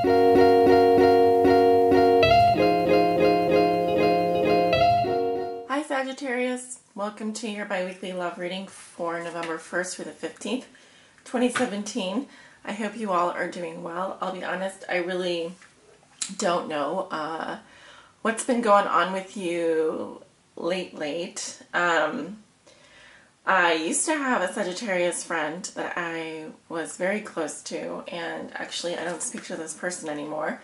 Hi Sagittarius, welcome to your bi-weekly love reading for November 1st through the 15th, 2017. I hope you all are doing well. I'll be honest, I really don't know what's been going on with you lately. I used to have a Sagittarius friend that I was very close to, and actually I don't speak to this person anymore.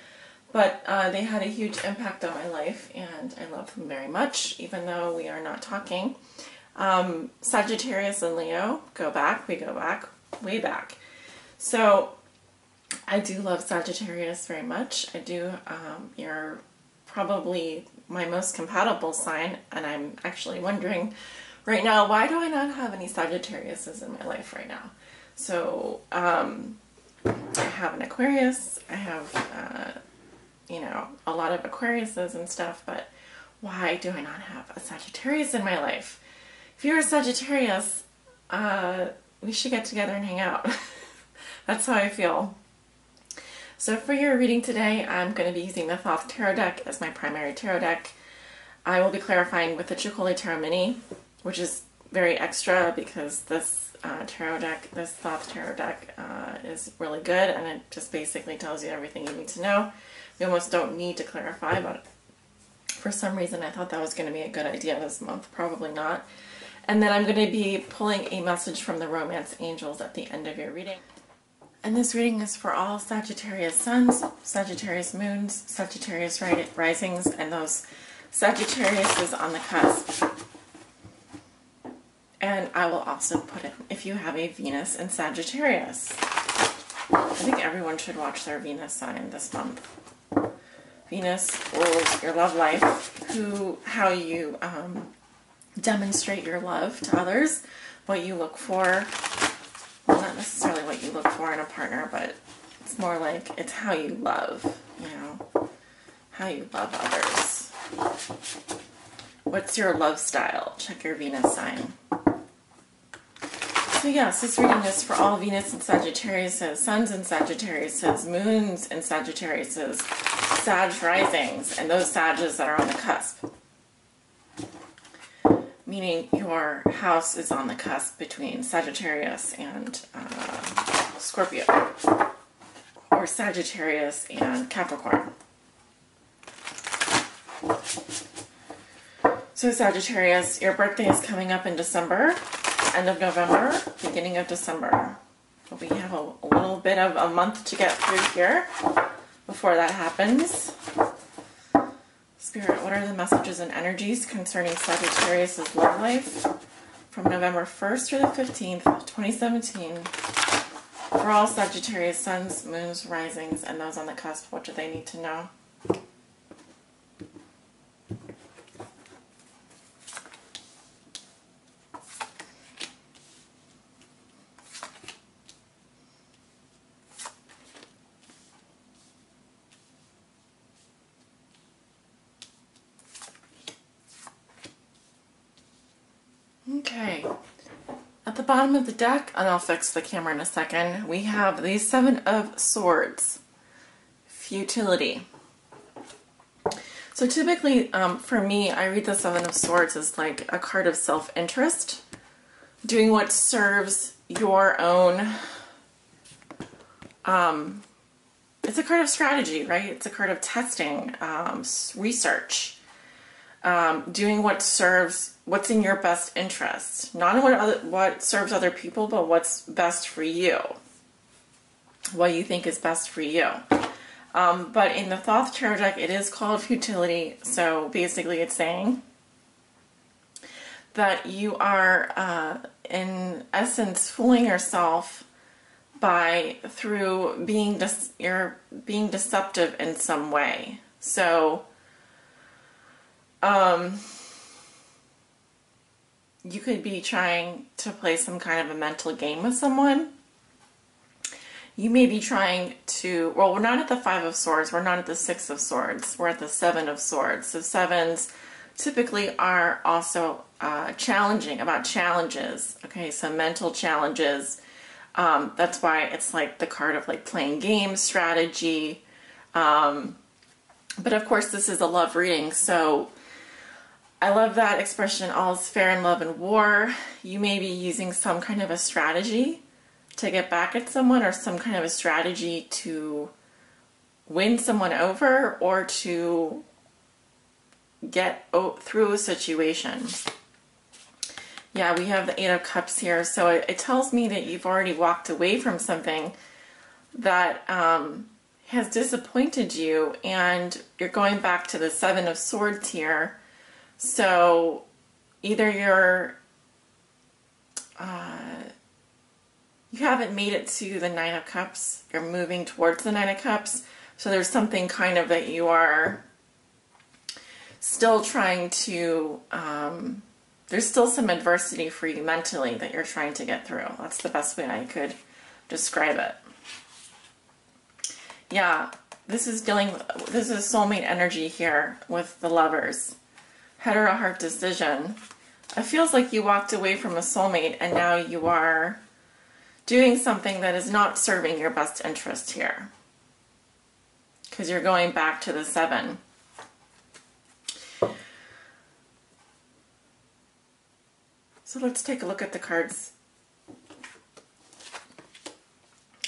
But they had a huge impact on my life, and I love them very much, even though we are not talking. Sagittarius and Leo go back, we go back, way back. So I do love Sagittarius very much. I do. You're probably my most compatible sign, and I'm actually wondering right now, why do I not have any Sagittariuses in my life right now? So I have an Aquarius, I have you know, a lot of Aquariuses and stuff, but why do I not have a Sagittarius in my life? If you're a Sagittarius, we should get together and hang out. That's how I feel. So for your reading today, I'm going to be using the Thoth Tarot deck as my primary tarot deck. I will be clarifying with the Chikoli Tarot Mini, which is very extra because this tarot deck, this Thoth Tarot deck is really good, and it just basically tells you everything you need to know. You almost don't need to clarify, but for some reason I thought that was going to be a good idea this month. Probably not. And then I'm going to be pulling a message from the Romance Angels at the end of your reading. And this reading is for all Sagittarius suns, Sagittarius moons, Sagittarius risings, and those Sagittariuses on the cusp. And I will also put in if you have a Venus in Sagittarius. I think everyone should watch their Venus sign this month. Venus rules your love life, how you demonstrate your love to others, what you look for. Well, not necessarily what you look for in a partner, but it's more like it's how you love, you know, how you love others. What's your love style? Check your Venus sign. So yes, this reading is for all Venus and Sagittarius, suns and Sagittarius, moons and Sagittarius, Sag risings, and those Sages that are on the cusp. Meaning your house is on the cusp between Sagittarius and Scorpio, or Sagittarius and Capricorn. So Sagittarius, your birthday is coming up in December, end of November, beginning of December. We have a little bit of a month to get through here before that happens. Spirit, what are the messages and energies concerning Sagittarius' love life from November 1st through the 15th, 2017? For all Sagittarius suns, moons, risings, and those on the cusp, what do they need to know? Okay, at the bottom of the deck, and I'll fix the camera in a second, we have the Seven of Swords, futility. So typically, for me, I read the Seven of Swords as like a card of self-interest, doing what serves your own, it's a card of strategy, right? It's a card of testing, research. Doing what serves, what's in your best interest. Not what serves other people, but what's best for you. What you think is best for you. But in the Thoth Tarot deck, it is called futility. So basically it's saying that you are, in essence, fooling yourself through being deceptive in some way. So you could be trying to play some kind of a mental game with someone. You may be trying to, well, we're not at the Five of Swords, we're not at the Six of Swords, we're at the Seven of Swords. So sevens typically are also challenging, about challenges. Okay, so mental challenges. That's why it's like the card of like playing games, strategy, But of course, this is a love reading, so I love that expression, all is fair in love and war. You may be using some kind of a strategy to get back at someone, or some kind of a strategy to win someone over, or to get through a situation. Yeah, we have the Eight of Cups here, so it tells me that you've already walked away from something that has disappointed you, and you're going back to the Seven of Swords here. So either you haven't made it to the Nine of Cups, you're moving towards the Nine of Cups, so there's something kind of that you are still trying to, there's still some adversity for you mentally that you're trying to get through. That's the best way I could describe it. Yeah, this is soulmate energy here with the Lovers. Head or a heart decision. It feels like you walked away from a soulmate and now you are doing something that is not serving your best interest here, because you're going back to the Seven. So let's take a look at the cards.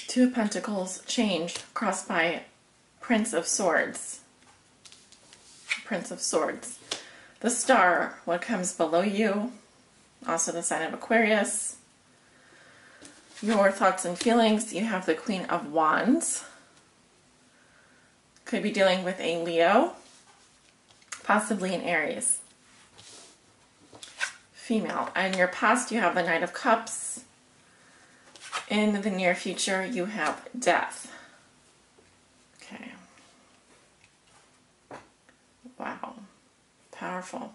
Two of Pentacles, change, crossed by Prince of Swords. Prince of Swords. The Star, what comes below you. Also the sign of Aquarius. Your thoughts and feelings. You have the Queen of Wands. Could be dealing with a Leo. Possibly an Aries. Female. In your past, you have the Knight of Cups. In the near future, you have Death. Okay. Wow. Powerful.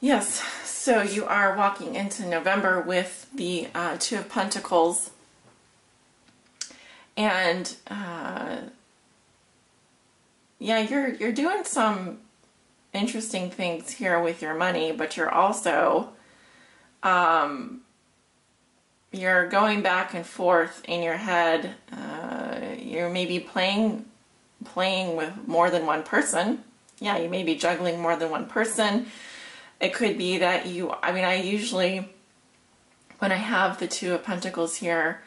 Yes, so you are walking into November with the Two of Pentacles. And yeah, you're doing some interesting things here with your money, but you're also you're going back and forth in your head. You're maybe playing with more than one person. Yeah, you may be juggling more than one person. It could be that I usually, when I have the Two of Pentacles here,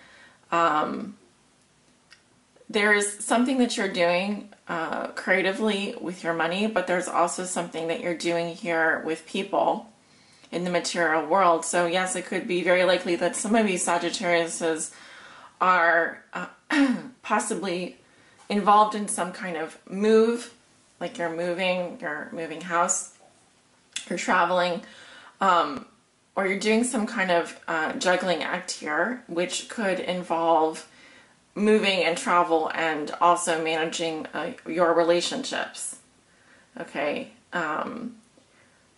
there's something that you're doing creatively with your money, but there's also something that you're doing here with people in the material world. So yes, it could be very likely that some of these Sagittariuses are possibly involved in some kind of move, like you're moving house, you're traveling, or you're doing some kind of juggling act here, which could involve moving and travel and also managing your relationships. Okay.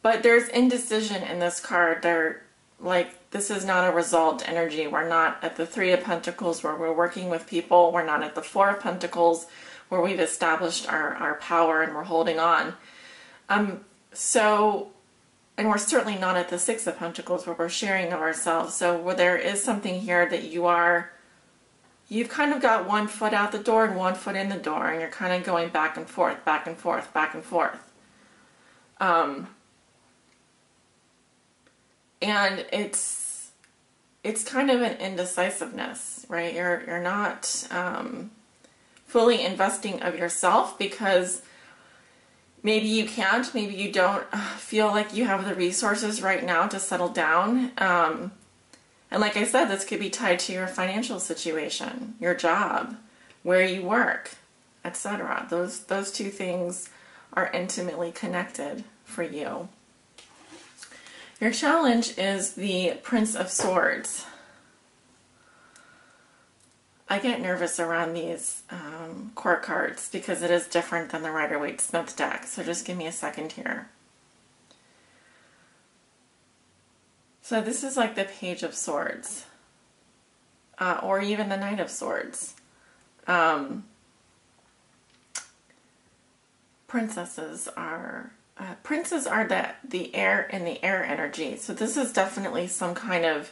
But there's indecision in this card. This is not a resolved energy. We're not at the Three of Pentacles where we're working with people. We're not at the Four of Pentacles where we've established our power and we're holding on. And we're certainly not at the Six of Pentacles where we're sharing of ourselves. So where there is something here that you've kind of got one foot out the door and one foot in the door, and you're kind of going back and forth, back and forth, back and forth. And it's kind of an indecisiveness, right? You're not fully investing of yourself because maybe you can't, maybe you don't feel like you have the resources right now to settle down. And like I said, this could be tied to your financial situation, your job, where you work, etc. Those two things are intimately connected for you. Your challenge is the Prince of Swords. I get nervous around these court cards because it is different than the Rider-Waite-Smith deck. So just give me a second here. So this is like the Page of Swords, or even the Knight of Swords. Princes are the air and the air energy. So this is definitely some kind of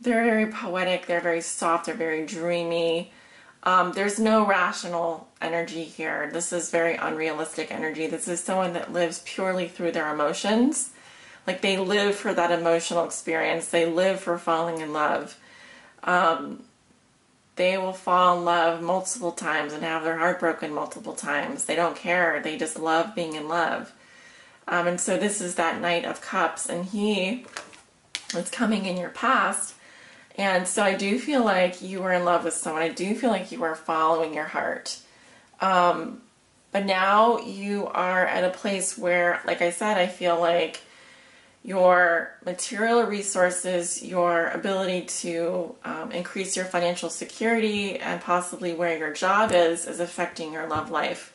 They're very poetic, they're very soft, they're very dreamy. There's no rational energy here. This is very unrealistic energy. This is someone that lives purely through their emotions. Like they live for that emotional experience. They live for falling in love. They will fall in love multiple times and have their heart broken multiple times. They don't care. They just love being in love. And so this is that Knight of Cups, and he is coming in your past. And so I do feel like you were in love with someone. I do feel like you were following your heart. But now you are at a place where, like I said, I feel like your material resources, your ability to increase your financial security and possibly where your job is affecting your love life.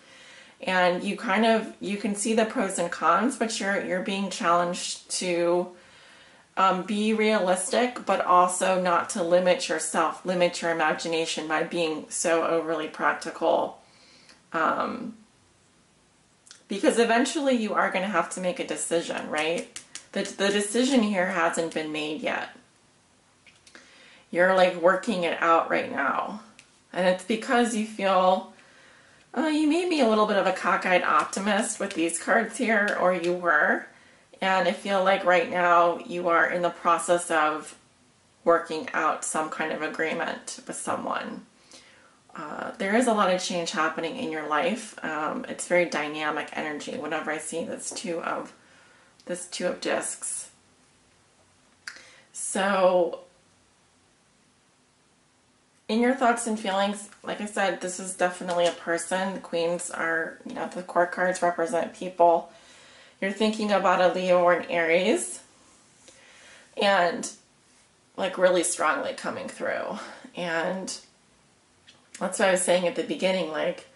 And you can see the pros and cons, but you're being challenged to be realistic, but also not to limit yourself, limit your imagination by being so overly practical. Because eventually you are going to have to make a decision, right? The decision here hasn't been made yet. You're like working it out right now. And it's because you feel, you may be a little bit of a cockeyed optimist with these cards here, or you were. And I feel like right now you are in the process of working out some kind of agreement with someone. There is a lot of change happening in your life. It's very dynamic energy whenever I see this two of discs. So in your thoughts and feelings, like I said, this is definitely a person. The queens are, the court cards represent people. You're thinking about a Leo or an Aries, and like really strongly coming through. And that's what I was saying at the beginning, like,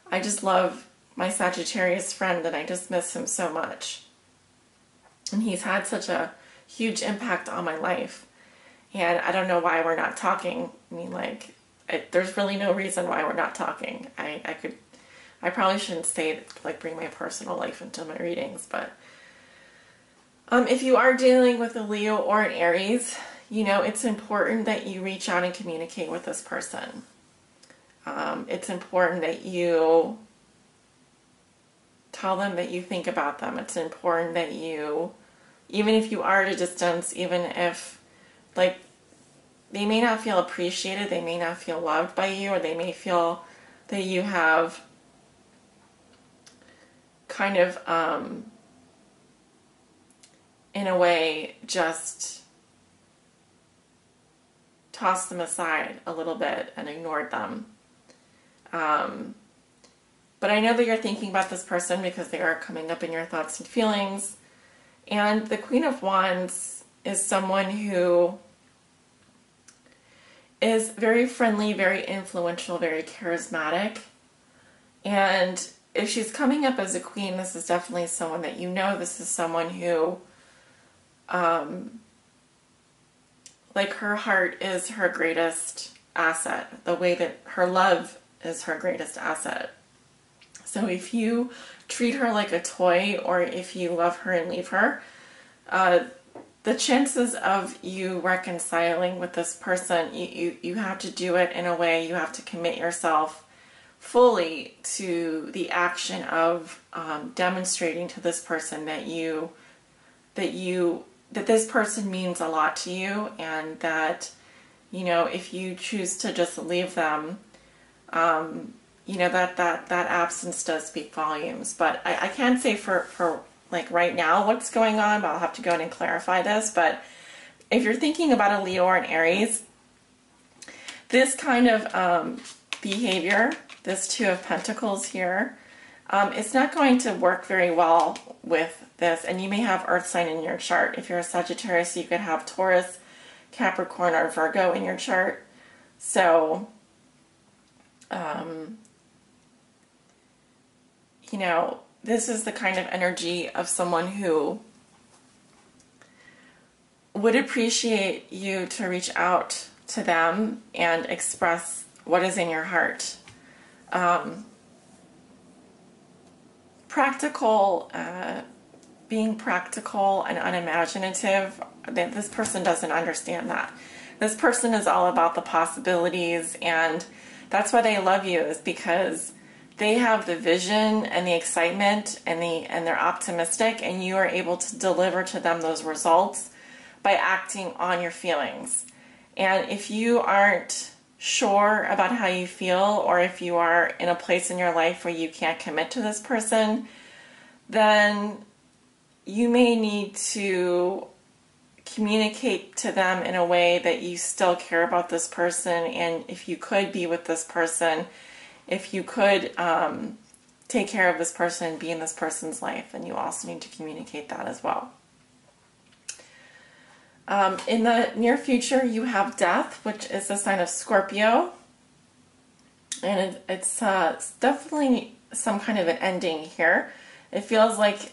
I just love my Sagittarius friend and I just miss him so much. And he's had such a huge impact on my life. And I don't know why we're not talking. I mean, like, there's really no reason why we're not talking. I probably shouldn't say, like, bring my personal life into my readings, but if you are dealing with a Leo or an Aries, it's important that you reach out and communicate with this person. It's important that you tell them that you think about them. It's important that you, even if you are at a distance, even if, like, they may not feel appreciated, they may not feel loved by you, or they may feel that you have kind of, in a way, just tossed them aside a little bit and ignored them. But I know that you're thinking about this person because they are coming up in your thoughts and feelings. And the Queen of Wands is someone who is very friendly, very influential, very charismatic. And if she's coming up as a queen, this is definitely someone that this is someone who, like, her heart is her greatest asset, the way that her love is her greatest asset. So if you treat her like a toy, or if you love her and leave her, the chances of you reconciling with this person, you have to do it in a way, you have to commit yourself fully to the action of demonstrating to this person that this person means a lot to you, and that, if you choose to just leave them, that absence does speak volumes. But I can't say for like right now what's going on, but I'll have to go in and clarify this. But if you're thinking about a Leo or an Aries, this kind of behavior, this Two of Pentacles here, it's not going to work very well with this. And you may have Earth sign in your chart. If you're a Sagittarius, you could have Taurus, Capricorn, or Virgo in your chart. So, this is the kind of energy of someone who would appreciate you to reach out to them and express what is in your heart. Being practical and unimaginative, this person doesn't understand that. This person is all about the possibilities, and that's why they love you, is because they have the vision and the excitement and they're optimistic, and you are able to deliver to them those results by acting on your feelings. And if you aren't sure about how you feel, or if you are in a place in your life where you can't commit to this person, then you may need to communicate to them in a way that you still care about this person, and if you could be with this person, if you could take care of this person, be in this person's life, and you also need to communicate that as well. In the near future, you have death, which is a sign of Scorpio. And it's definitely some kind of an ending here. It feels like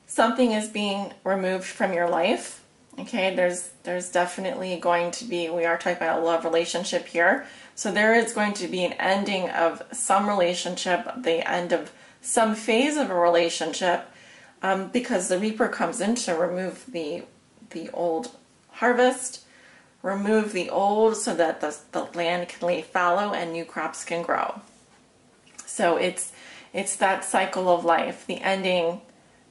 something is being removed from your life. Okay, there's definitely going to be, we are talking about a love relationship here. So there is going to be an ending of some relationship, the end of some phase of a relationship, because the Reaper comes in to remove the old harvest, remove the old so that the land can lay fallow and new crops can grow. So it's that cycle of life, the ending,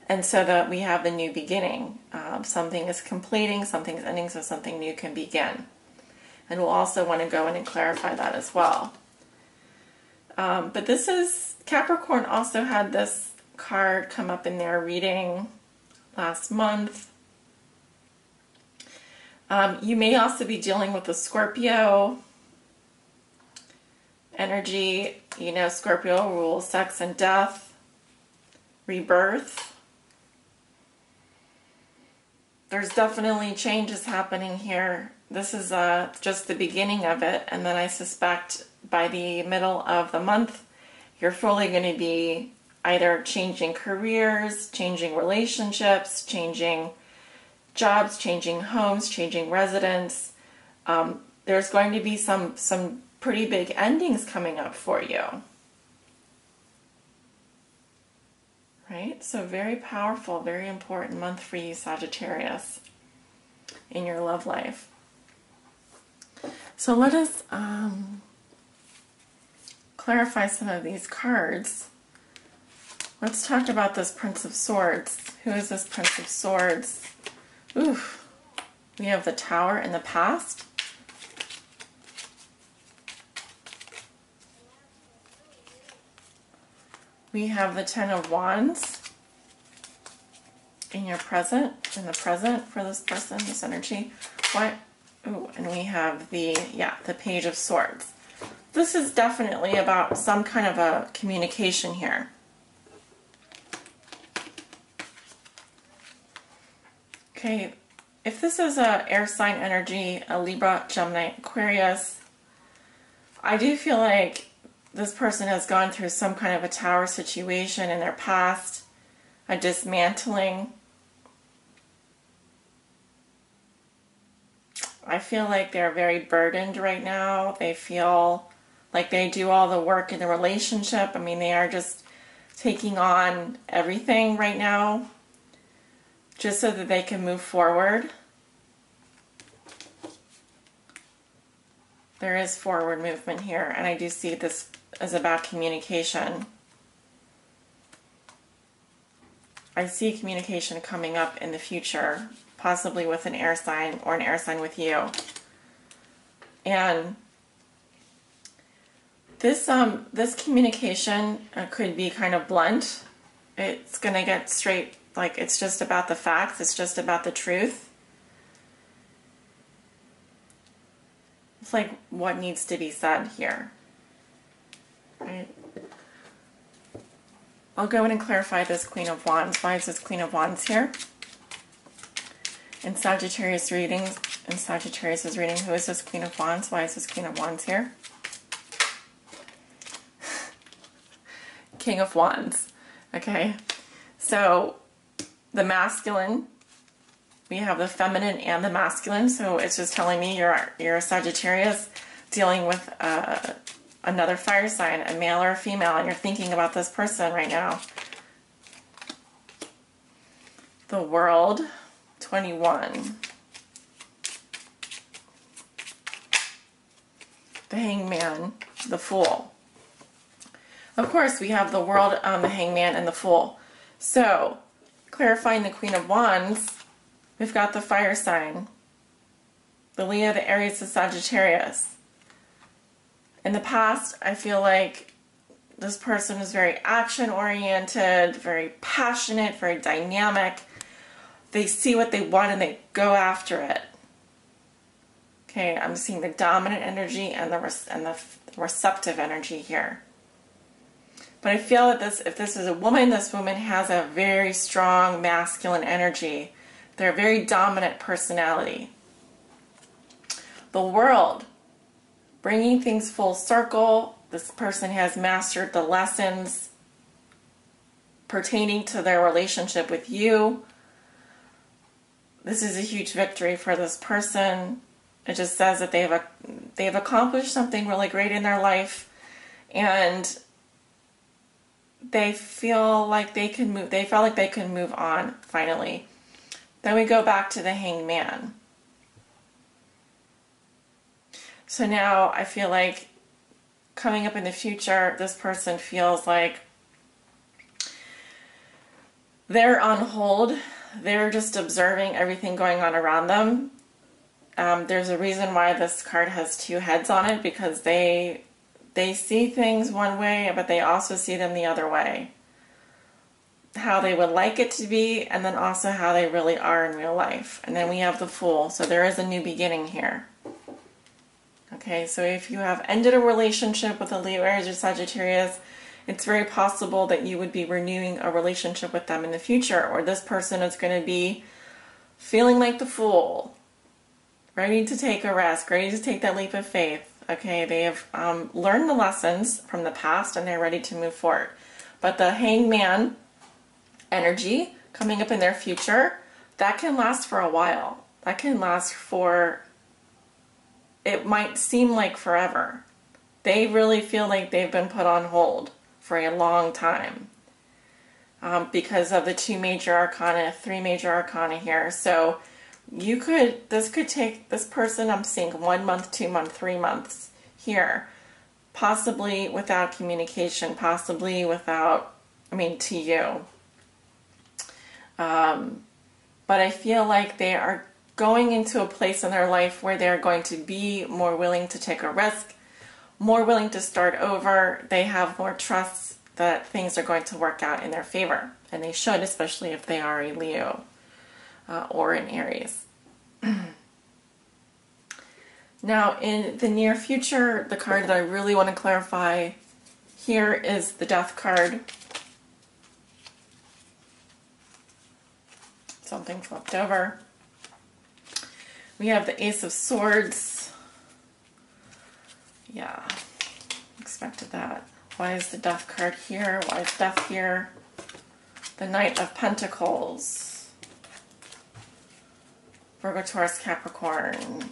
and so that we have the new beginning. Something is completing, something's ending, so something new can begin. And we'll also want to go in and clarify that as well. But this is, Capricorn also had this card come up in their reading last month. You may also be dealing with a Scorpio energy. You know, Scorpio rules sex and death, rebirth. There's definitely changes happening here. This is just the beginning of it, and then I suspect by the middle of the month, you're fully going to be either changing careers, changing relationships, changing jobs, changing homes, changing residence. There's going to be some pretty big endings coming up for you. Right? So very powerful, very important month for you, Sagittarius, in your love life. So let us clarify some of these cards. Let's talk about this Prince of Swords. Who is this Prince of Swords? Oof. We have the Tower in the past. We have the Ten of Wands in the present for this person, this energy. What? Ooh, and we have the Page of Swords. This is definitely about some kind of a communication here. Okay, if this is a air sign energy, a Libra, Gemini, Aquarius, I do feel like this person has gone through some kind of a tower situation in their past, a dismantling. I feel like they're very burdened right now. They feel like they do all the work in the relationship. I mean, they are just taking on everything right now just so that they can move forward. There is forward movement here, and I do see this as about communication. I see communication coming up in the future, possibly with an air sign or an air sign with you. And this communication could be kind of blunt. It's going to get straight, like it's just about the facts, it's just about the truth. It's like what needs to be said here. Right? I'll go in and clarify this Queen of Wands. Why is this Queen of Wands here? In Sagittarius readings, in Sagittarius' reading, who is this Queen of Wands? Why is this Queen of Wands here? King of Wands. Okay, so the masculine, we have the feminine and the masculine, so it's just telling me you're a Sagittarius dealing with another fire sign, a male or a female, and you're thinking about this person right now. The World, 21. the Hangman, the Fool. Of course, we have the World, the Hangman, and the Fool. So, clarifying the Queen of Wands, we've got the fire sign, the Leo, the Aries, the Sagittarius. In the past, I feel like this person is very action-oriented, very passionate, very dynamic. They see what they want and they go after it. Okay, I'm seeing the dominant energy and the receptive energy here. But I feel that if this is a woman, this woman has a very strong masculine energy. They're a very dominant personality. The World, bringing things full circle. This person has mastered the lessons pertaining to their relationship with you. This is a huge victory for this person. It just says that they've accomplished something really great in their life, and they feel like they can move. They felt like they could move on finally. Then we go back to the Hangman. So now I feel like coming up in the future, this person feels like they're on hold. They're just observing everything going on around them. There's a reason why this card has two heads on it, because they see things one way, but they also see them the other way. How they would like it to be, and then also how they really are in real life. And then we have the Fool. So there is a new beginning here. Okay, so if you have ended a relationship with a Leo, Aries, or Sagittarius, it's very possible that you would be renewing a relationship with them in the future, or this person is going to be feeling like the Fool, ready to take a risk, ready to take that leap of faith. Okay, they have learned the lessons from the past and they're ready to move forward. But the Hangman energy coming up in their future, that can last for a while. That can last for, it might seem like forever. They really feel like they've been put on hold for a long time because of the two major arcana, three major arcana here. So this could take this person, I'm seeing 1 month, 2 months, 3 months here, possibly without communication, possibly without, to you. But I feel like they are going into a place in their life where they're going to be more willing to take a risk, more willing to start over. They have more trust that things are going to work out in their favor. And they should, especially if they are a Leo or an Aries. Now, in the near future, the card that I really want to clarify here is the Death card. Something flipped over. We have the Ace of Swords. Yeah, expected that. Why is the Death card here? Why is Death here? The Knight of Pentacles. Virgo, Taurus, Capricorn.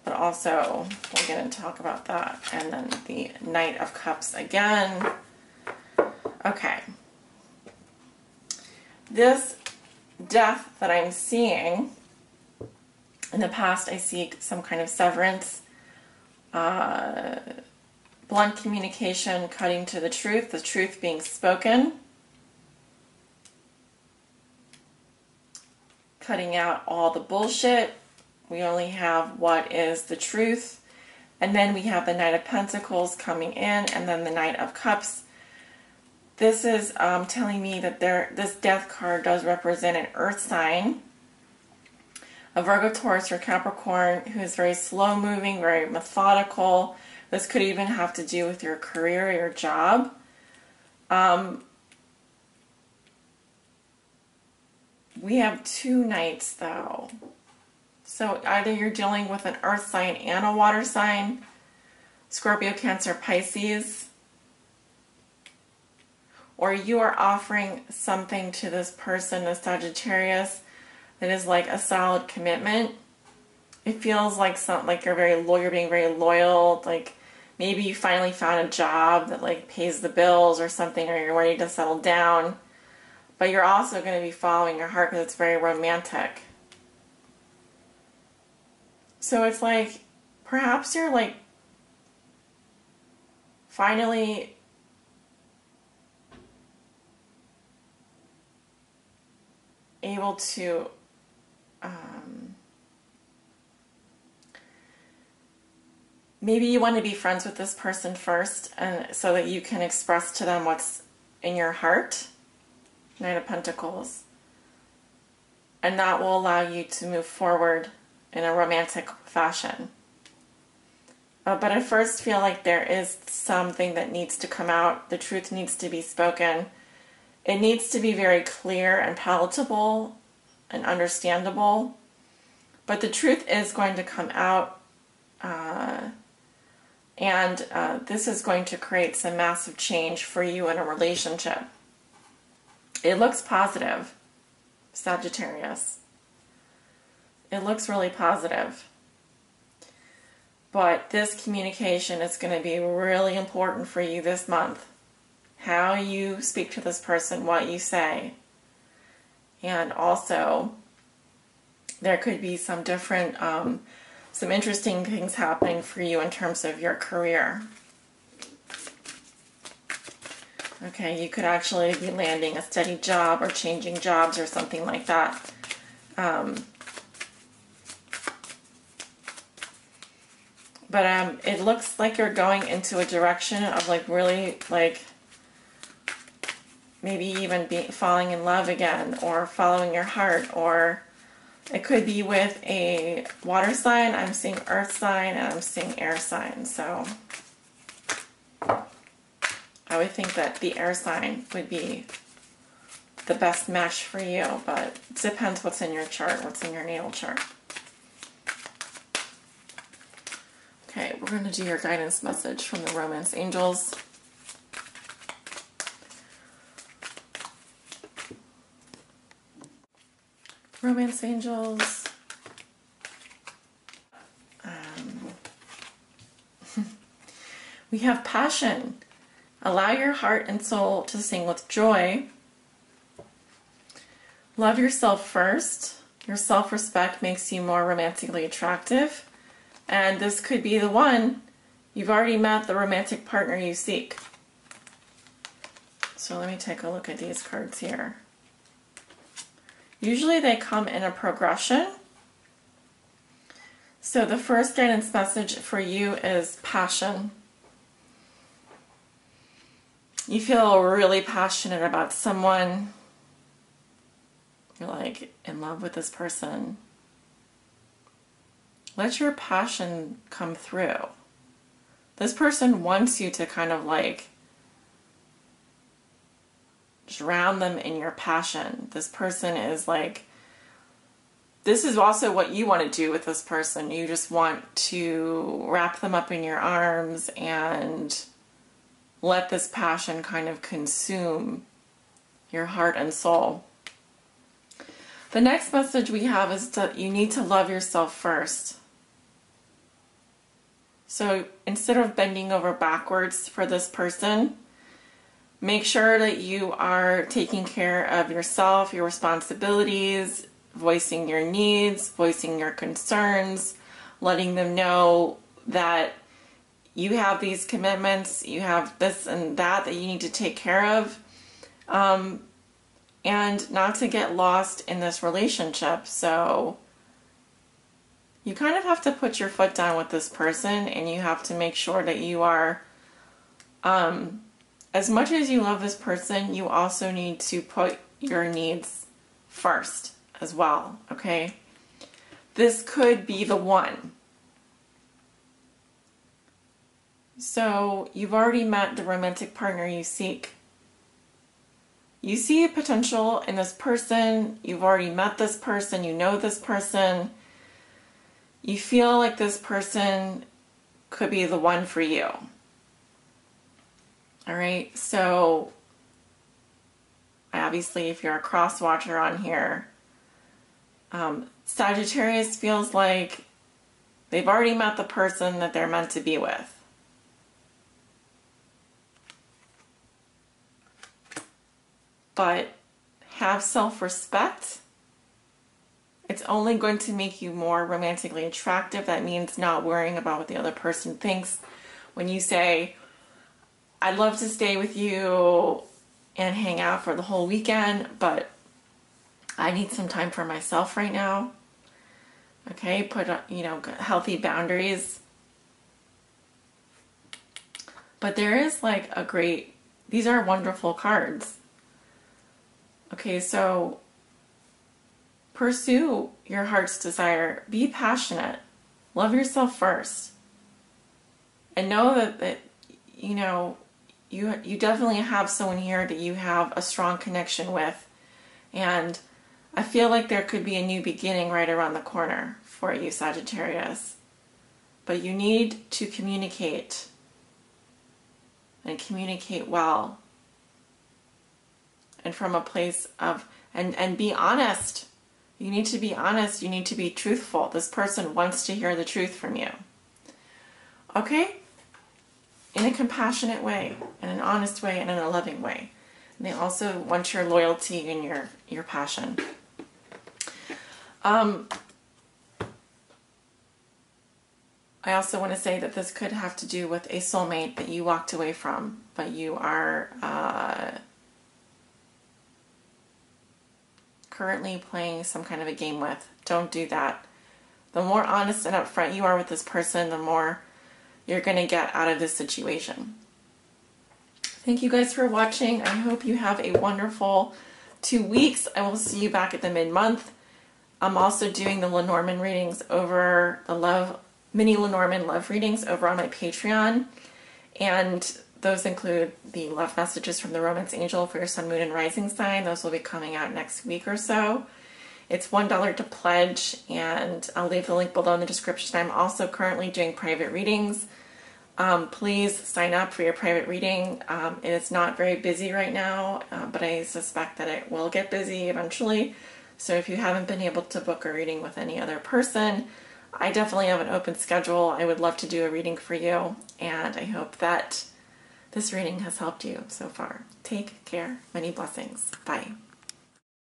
But also, we're going to talk about that. And then the Knight of Cups again. Okay. This Death that I'm seeing, in the past I see some kind of severance, blunt communication, cutting to the truth being spoken, cutting out all the bullshit. We only have what is the truth. And then we have the Knight of Pentacles coming in, and then the Knight of Cups. This is telling me that this Death card does represent an earth sign, a Virgo, Taurus, or Capricorn who is very slow-moving, very methodical. This could even have to do with your career or your job. We have two Knights, though. So either you're dealing with an earth sign and a water sign, Scorpio, Cancer, Pisces, or you are offering something to this person, the Sagittarius, that is like a solid commitment. It feels like you're being very loyal, like maybe you finally found a job that like pays the bills or something, or you're ready to settle down. But you're also going to be following your heart because it's very romantic. So it's like, perhaps you're like finally able to maybe you want to be friends with this person first, and so that you can express to them what's in your heart. Knight of Pentacles. And that will allow you to move forward in a romantic fashion. But I first feel like there is something that needs to come out. The truth needs to be spoken. It needs to be very clear and palatable and understandable. But the truth is going to come out. And this is going to create some massive change for you in a relationship. It looks positive, Sagittarius. It looks really positive. But this communication is going to be really important for you this month. How you speak to this person, what you say. And also, there could be some different, some interesting things happening for you in terms of your career. Okay, you could actually be landing a steady job or changing jobs or something like that. But it looks like you're going into a direction of like really like maybe even falling in love again, or following your heart, or it could be with a water sign. I'm seeing earth sign and I'm seeing air sign. So I would think that the air sign would be the best match for you, but it depends what's in your chart, what's in your natal chart. Okay, we're going to do your guidance message from the Romance Angels. Romance Angels. We have passion. Allow your heart and soul to sing with joy. Love yourself first. Your self-respect makes you more romantically attractive. And this could be the one. You've already met the romantic partner you seek. So let me take a look at these cards here. Usually they come in a progression. So the first guidance message for you is passion. You feel really passionate about someone. You're like in love with this person. Let your passion come through. This person wants you to kind of like drown them in your passion. This person is like, this is also what you want to do with this person. You just want to wrap them up in your arms and let this passion kind of consume your heart and soul. The next message we have is that you need to love yourself first. So instead of bending over backwards for this person, make sure that you are taking care of yourself, your responsibilities, voicing your needs, voicing your concerns, letting them know that you have these commitments, you have this and that you need to take care of, and not to get lost in this relationship. So you kind of have to put your foot down with this person, and you have to make sure that you are, as much as you love this person, you also need to put your needs first as well, okay? This could be the one. So you've already met the romantic partner you seek. You see a potential in this person. You've already met this person. You know this person. You feel like this person could be the one for you. All right, so obviously if you're a cross watcher on here, Sagittarius feels like they've already met the person that they're meant to be with. But have self-respect. It's only going to make you more romantically attractive. That means not worrying about what the other person thinks. When you say, I'd love to stay with you and hang out for the whole weekend, but I need some time for myself right now. Okay, put, you know, healthy boundaries. But there is like a great, these are wonderful cards. Okay, so pursue your heart's desire. Be passionate. Love yourself first. And know that you know, you definitely have someone here that you have a strong connection with. And I feel like there could be a new beginning right around the corner for you, Sagittarius. But you need to communicate. And communicate well. And from a place of, and be honest. You need to be honest. You need to be truthful. This person wants to hear the truth from you. Okay? In a compassionate way, in an honest way, and in a loving way. And they also want your loyalty and your passion. I also want to say that this could have to do with a soulmate that you walked away from, but you are currently playing some kind of a game with. Don't do that. The more honest and upfront you are with this person, the more you're going to get out of this situation. Thank you guys for watching. I hope you have a wonderful 2 weeks. I will see you back at the mid-month. I'm also doing the Lenormand readings over the mini Lenormand love readings over on my Patreon. And those include the love messages from the Romance Angel for your Sun, Moon, and Rising sign. Those will be coming out next week or so. It's $1 to pledge, and I'll leave the link below in the description. I'm also currently doing private readings. Please sign up for your private reading. It is not very busy right now, but I suspect that it will get busy eventually. So if you haven't been able to book a reading with any other person, I definitely have an open schedule. I would love to do a reading for you, and I hope that this reading has helped you so far. Take care. Many blessings. Bye.